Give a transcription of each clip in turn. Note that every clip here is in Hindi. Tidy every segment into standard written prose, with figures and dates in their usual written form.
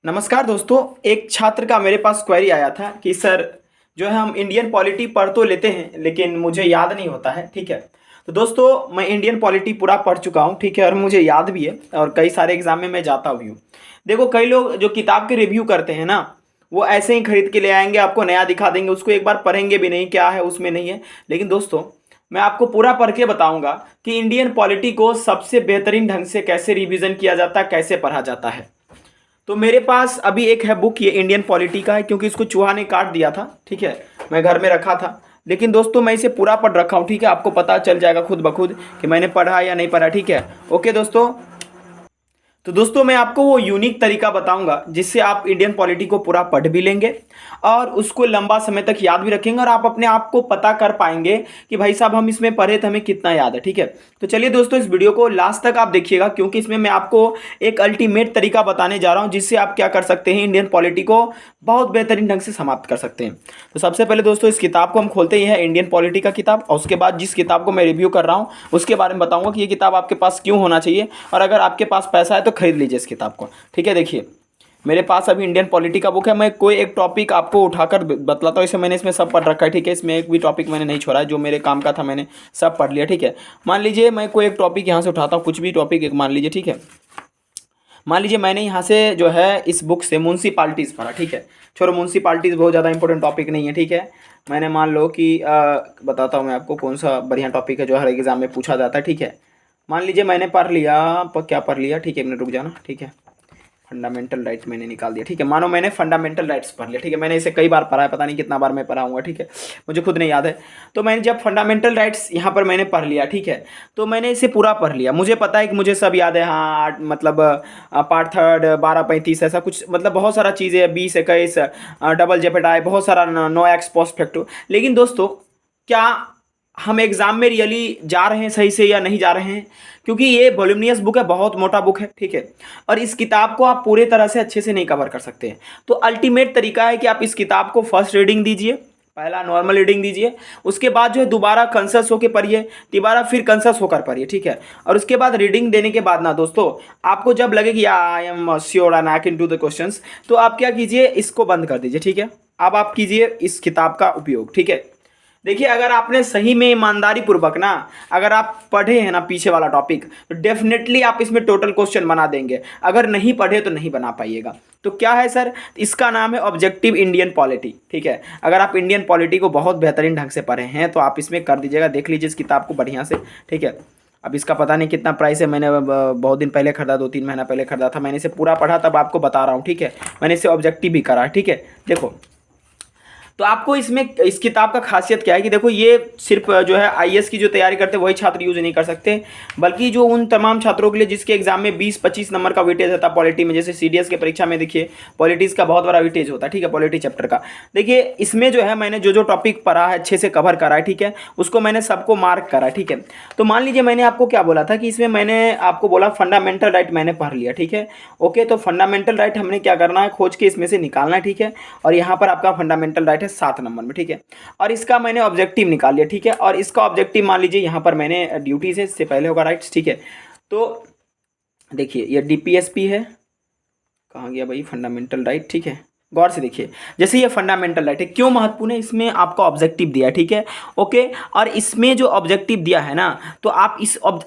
नमस्कार दोस्तों। एक छात्र का मेरे पास क्वेरी आया था कि सर जो है हम इंडियन पॉलिटी पढ़ तो लेते हैं लेकिन मुझे याद नहीं होता है। ठीक है, तो दोस्तों मैं इंडियन पॉलिटी पूरा पढ़ चुका हूँ। ठीक है, और मुझे याद भी है और कई सारे एग्जाम में मैं जाता भी हूँ। देखो, कई लोग जो किताब के रिव्यू करते हैं ना, वो ऐसे ही खरीद के ले आएंगे, आपको नया दिखा देंगे, उसको एक बार पढ़ेंगे भी नहीं क्या है उसमें नहीं है। लेकिन दोस्तों, मैं आपको पूरा पढ़ के बताऊंगा कि इंडियन पॉलिटी को सबसे बेहतरीन ढंग से कैसे रिवीजन किया जाता है, कैसे पढ़ा जाता है। तो मेरे पास अभी एक है बुक, ये इंडियन पॉलिटी का है, क्योंकि इसको चूहा ने काट दिया था। ठीक है, मैं घर में रखा था, लेकिन दोस्तों मैं इसे पूरा पढ़ रखा हूँ। ठीक है, आपको पता चल जाएगा खुद ब खुद कि मैंने पढ़ा या नहीं पढ़ा। ठीक है, ओके दोस्तों। तो दोस्तों मैं आपको वो यूनिक तरीका बताऊंगा जिससे आप इंडियन पॉलिटी को पूरा पढ़ भी लेंगे और उसको लंबा समय तक याद भी रखेंगे और आप अपने आप को पता कर पाएंगे कि भाई साहब हम इसमें पढ़े तो हमें कितना याद है। ठीक है, तो चलिए दोस्तों इस वीडियो को लास्ट तक आप देखिएगा, क्योंकि इसमें मैं आपको एक अल्टीमेट तरीका बताने जा रहा हूं जिससे आप क्या कर सकते हैं, इंडियन पॉलिटी को बहुत बेहतरीन ढंग से समाप्त कर सकते हैं। तो सबसे पहले दोस्तों इस किताब को हम खोलते ही है, इंडियन पॉलिटी का किताब, और उसके बाद जिस किताब को मैं रिव्यू कर रहा हूँ उसके बारे में बताऊंगा कि ये किताब आपके पास क्यों होना चाहिए, और अगर आपके पास पैसा है तो खरीद लीजिए इस किताब को। ठीक है, देखिए मेरे पास अभी इंडियन पॉलिटी का बुक है। मैं कोई एक टॉपिक आपको उठाकर बतलाता हूँ, इसे मैंने इसमें सब पढ़ रखा है। ठीक है, इसमें एक भी टॉपिक मैंने नहीं छोड़ा है, जो मेरे काम का था मैंने सब पढ़ लिया। ठीक है, मान लीजिए मैं कोई एक टॉपिक यहाँ से उठाता हूँ, कुछ भी टॉपिक एक मान लीजिए। ठीक है, मान लीजिए मैंने यहाँ से जो है इस बुक से म्यूनसिपाल्टीज़ पढ़ा। ठीक है, छोड़ो म्यूनसिपाल्टीज़ बहुत ज़्यादा इंपॉर्टेंट टॉपिक नहीं है। ठीक है, मैंने मान लो कि बताता हूँ मैं आपको कौन सा बढ़िया टॉपिक है जो हर एग्ज़ाम में पूछा जाता है। ठीक है, मान लीजिए मैंने पढ़ लिया, क्या पढ़ लिया, ठीक है एक मिनट रुक जाना। ठीक है, फंडामेंटल राइट्स मैंने निकाल दिया। ठीक है, मानो मैंने फंडामेंटल राइट्स पढ़ लिया। ठीक है, मैंने इसे कई बार पढ़ा है, पता नहीं कितना बार मैं पढ़ा हूँगा। ठीक है, मुझे खुद नहीं याद है। तो मैंने जब फंडामेंटल राइट्स यहाँ पर मैंने पढ़ लिया, ठीक है, तो मैंने इसे पूरा पढ़ लिया। मुझे पता है कि मुझे सब याद है, हाँ मतलब पार्ट थर्ड 1235 ऐसा कुछ, मतलब बहुत सारा चीज़ें, 20 21 डबल जेपेटाई, बहुत सारा नो एक्स पोस्ट फैक्टो। लेकिन दोस्तों क्या हम एग्ज़ाम में रियली जा रहे हैं सही से या नहीं जा रहे हैं, क्योंकि ये वॉल्यूमिनियस बुक है, बहुत मोटा बुक है। ठीक है, और इस किताब को आप पूरे तरह से अच्छे से नहीं कवर कर सकते हैं। तो अल्टीमेट तरीका है कि आप इस किताब को फर्स्ट रीडिंग दीजिए, पहला नॉर्मल रीडिंग दीजिए, उसके बाद जो है दोबारा कंसस होकर पढ़िए, दोबारा फिर कंसस होकर पढ़िए। ठीक है, और उसके बाद रीडिंग देने के बाद ना दोस्तों, आपको जब लगे कि I am sure and I can do the questions, तो आप क्या कीजिए, इसको बंद कर दीजिए। ठीक है, अब आप कीजिए इस किताब का उपयोग। ठीक है, देखिए अगर आपने सही में ईमानदारी पूर्वक ना, अगर आप पढ़े हैं ना पीछे वाला टॉपिक, तो डेफिनेटली आप इसमें टोटल क्वेश्चन बना देंगे। अगर नहीं पढ़े तो नहीं बना पाइएगा। तो क्या है सर, इसका नाम है ऑब्जेक्टिव इंडियन पॉलिटी। ठीक है, अगर आप इंडियन पॉलिटी को बहुत बेहतरीन ढंग से पढ़े हैं तो आप इसमें कर दीजिएगा, देख लीजिए इस किताब को बढ़िया से। ठीक है, अब इसका पता नहीं कितना प्राइस है, मैंने बहुत दिन पहले खरीदा, 2 3 महीना पहले खरीदा था। मैंने इसे पूरा पढ़ा तब आपको बता रहा हूँ। ठीक है, मैंने इसे ऑब्जेक्टिव भी करा। ठीक है, देखो तो आपको इसमें इस किताब का खासियत क्या है कि देखो, ये सिर्फ जो है आईएएस की जो तैयारी करते हैं वही छात्र यूज नहीं कर सकते, बल्कि जो उन तमाम छात्रों के लिए जिसके एग्जाम में 20 25 नंबर का वेटेज होता है पॉलिटी में, जैसे सीडीएस के परीक्षा में देखिए पॉलिटिक्स का बहुत बड़ा वेटेज होता है। ठीक है, पॉलिटी चैप्टर का देखिए, इसमें जो है मैंने जो जो टॉपिक पढ़ा है अच्छे से कवर करा है। ठीक है, उसको मैंने सबको मार्क करा है। ठीक है, तो मान लीजिए मैंने आपको क्या बोला था कि इसमें मैंने आपको बोला फंडामेंटल राइट मैंने पढ़ लिया। ठीक है, ओके, तो फंडामेंटल राइट हमने क्या करना है, खोज के इसमें से निकालना है। ठीक है, और यहाँ पर आपका फंडामेंटल राइट है 7 नंबर में। ठीक है, और इसका मैंने ऑब्जेक्टिव निकाल लिया। ठीक है, और इसका ऑब्जेक्टिव मान लीजिए यहाँ पर मैंने ड्यूटी से इससे पहले होगा राइट्स। ठीक है, तो देखिए ये डीपीएसपी है, कहाँ गया भाई फंडामेंटल राइट। ठीक है, गौर से देखिए, जैसे ये फंडामेंटल राइट है, क्यों महत्वपूर्ण है, इसमें आपका ऑब्जेक्टिव दिया है। ठीक है, ओके, और इसमें जो ऑब्जेक्टिव दिया है ना, तो आप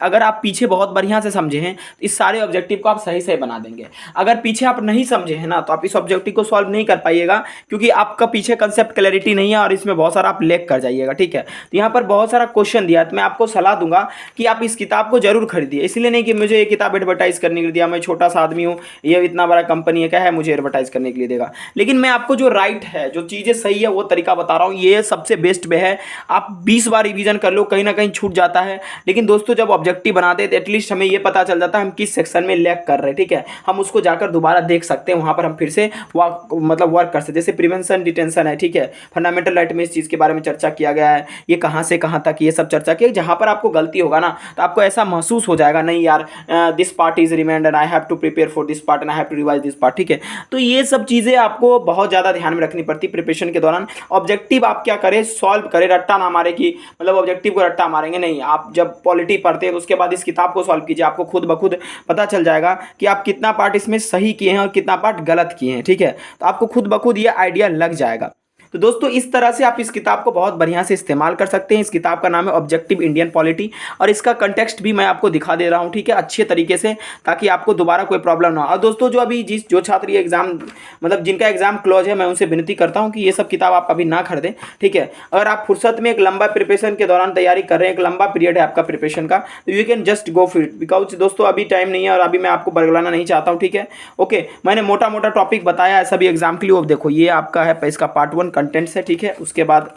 अगर आप पीछे बहुत बढ़िया से समझे हैं तो इस सारे ऑब्जेक्टिव को आप सही से बना देंगे। अगर पीछे आप नहीं समझे हैं ना, तो आप इस ऑब्जेक्टिव को सॉल्व नहीं कर पाइएगा, क्योंकि आपका पीछे कंसेप्ट क्लैरिटी नहीं है और इसमें बहुत सारा आप लैग कर जाइएगा। ठीक है, तो यहाँ पर बहुत सारा क्वेश्चन दिया है, तो मैं आपको सलाह दूंगा कि आप इस किताब को जरूर खरीदिए। इसलिए नहीं कि मुझे ये किताब एडवर्टाइज करने के लिए दिया, मैं छोटा सा आदमी हूँ, ये इतना बड़ा कंपनी है, क्या है मुझे एडवर्टाइज करने के लिए देगा। लेकिन मैं आपको जो राइट है, जो चीजें सही है, वो तरीका बता रहा हूं, ये सबसे बेस्ट वे है। आप 20 बार रिवीजन कर लो, कहीं ना कहीं छूट जाता है। लेकिन दोस्तों जब ऑब्जेक्टिव बनाते हैं तो एटलीस्ट हमें ये पता चल जाता है हम किस सेक्शन में लैग कर रहे हैं। ठीक है, हम उसको जाकर दोबारा देख सकते हैं, वहां पर हम फिर से वर्क कर सकते हैं। जैसे प्रिवेंशन डिटेंशन है, ठीक है, फंडामेंटल राइट में इस चीज के बारे में चर्चा किया गया है, ये कहां से कहां तक ये सब चर्चा की। जहां पर आपको गलती होगा ना, तो आपको ऐसा महसूस हो जाएगा, नहीं यार this part is remained and I have to prepare for this part and I have to revise this part. ठीक है, तो ये सब चीजें आप आपको बहुत ज़्यादा ध्यान में रखनी पड़ती है प्रिपरेशन के दौरान। ऑब्जेक्टिव आप क्या करें, सॉल्व करें, रट्टा ना मारे कि मतलब ऑब्जेक्टिव को रट्टा मारेंगे नहीं। आप जब पॉलिटी पढ़ते हैं तो उसके बाद इस किताब को सॉल्व कीजिए, आपको खुद ब खुद पता चल जाएगा कि आप कितना पार्ट इसमें सही किए हैं और कितना पार्ट गलत किए हैं, ठीक है। तो आपको खुद ब खुद ये आइडिया लग जाएगा। तो दोस्तों इस तरह से आप इस किताब को बहुत बढ़िया से इस्तेमाल कर सकते हैं। इस किताब का नाम है ऑब्जेक्टिव इंडियन पॉलिटी, और इसका कंटेक्स्ट भी मैं आपको दिखा दे रहा हूँ, ठीक है, अच्छे तरीके से, ताकि आपको दोबारा कोई प्रॉब्लम ना हो। और दोस्तों जो अभी जो छात्र ये एग्जाम मतलब जिनका एग्जाम क्लोज है, मैं उनसे विनती करता हूँ कि ये सब किताब आप अभी ना खरीदें, ठीक है। अगर आप फुर्सत में एक लंबा प्रिपरेशन के दौरान तैयारी कर रहे हैं, एक लंबा पीरियड है आपका प्रिपरेशन का, तो you can just go for it, because दोस्तों अभी टाइम नहीं है और अभी मैं आपको बरगलाना नहीं चाहता हूँ, ठीक है। ओके, मैंने मोटा मोटा टॉपिक बताया है सभी एग्जाम के लिए। अब देखो ये आपका है इसका पार्ट 1 कंटेंट्स है, ठीक है। उसके बाद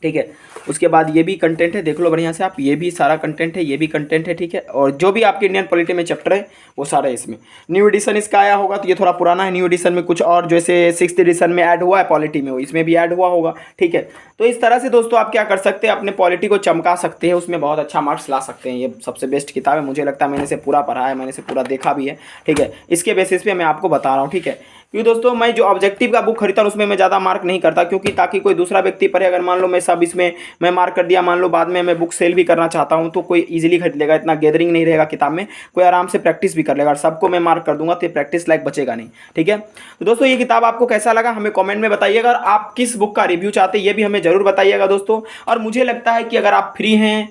ठीक है, उसके बाद ये भी कंटेंट है, देख लो बढ़िया से आप, ये भी सारा कंटेंट है, ये भी कंटेंट है, ठीक है। और जो भी आपके इंडियन पॉलिटी में चैप्टर है वो सारा है इसमें। न्यू एडिशन इसका आया होगा तो ये थोड़ा पुराना है। न्यू एडिशन में कुछ और जैसे 6th एडिशन में ऐड हुआ है पॉलिटी में, वो इसमें भी ऐड हुआ होगा, ठीक है। तो इस तरह से दोस्तों आप क्या कर सकते हैं, अपने पॉलिटी को चमका सकते हैं, उसमें बहुत अच्छा मार्क्स ला सकते हैं। ये सबसे बेस्ट किताब है, मुझे लगता है मैंने इसे पूरा पढ़ा है, मैंने इसे पूरा देखा भी है, ठीक है। इसके बेसिस पे मैं आपको बता रहा हूँ, ठीक है। क्योंकि दोस्तों मैं जो ऑब्जेक्टिव का बुक खरीदता हूँ उसमें मैं ज़्यादा मार्क नहीं करता, क्योंकि ताकि कोई दूसरा व्यक्ति पढ़े। अगर मान लो मैं सब इसमें मैं मार्क कर दिया, मान लो बाद में मैं बुक सेल भी करना चाहता हूँ तो कोई इजीली खरीद लेगा, इतना गैदरिंग नहीं रहेगा किताब में, कोई आराम से प्रैक्टिस भी कर लेगा। और सबको मैं मार्क कर दूंगा तो प्रैक्टिस लाइक बचेगा नहीं, ठीक है। तो दोस्तों ये किताब आपको कैसा लगा हमें कमेंट में बताइएगा, और आप किस बुक का रिव्यू चाहते हैं ये भी हमें जरूर बताइएगा दोस्तों। और मुझे लगता है कि अगर आप फ्री हैं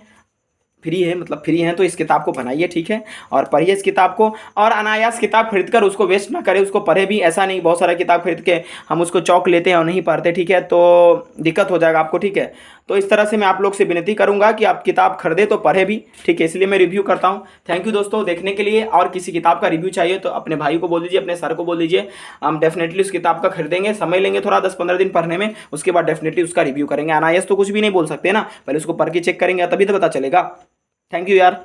तो इस किताब को बनाइए, ठीक है, और पढ़िए इस किताब को। और अनायास किताब खरीदकर उसको वेस्ट ना करें, उसको पढ़े भी। ऐसा नहीं बहुत सारा किताब खरीद के हम उसको चौक लेते हैं और नहीं पढ़ते, ठीक है, तो दिक्कत हो जाएगा आपको, ठीक है। तो इस तरह से मैं आप लोग से विनती करूंगा कि आप किताब खरीदे तो पढ़े भी, ठीक है, इसलिए मैं रिव्यू करता हूं। थैंक यू दोस्तों देखने के लिए। और किसी किताब का रिव्यू चाहिए तो अपने भाई को बोल दीजिए, अपने सर को बोल दीजिए, हम डेफिनेटली उस किताब का खरीदेंगे। समय लेंगे थोड़ा 10-15 दिन पढ़ने में, उसके बाद डेफिनेटली उसका रिव्यू करेंगे। अनायास तो कुछ भी नहीं बोल सकते ना, पहले उसको पढ़ के चेक करेंगे तभी तो पता चलेगा। थैंक यू यार।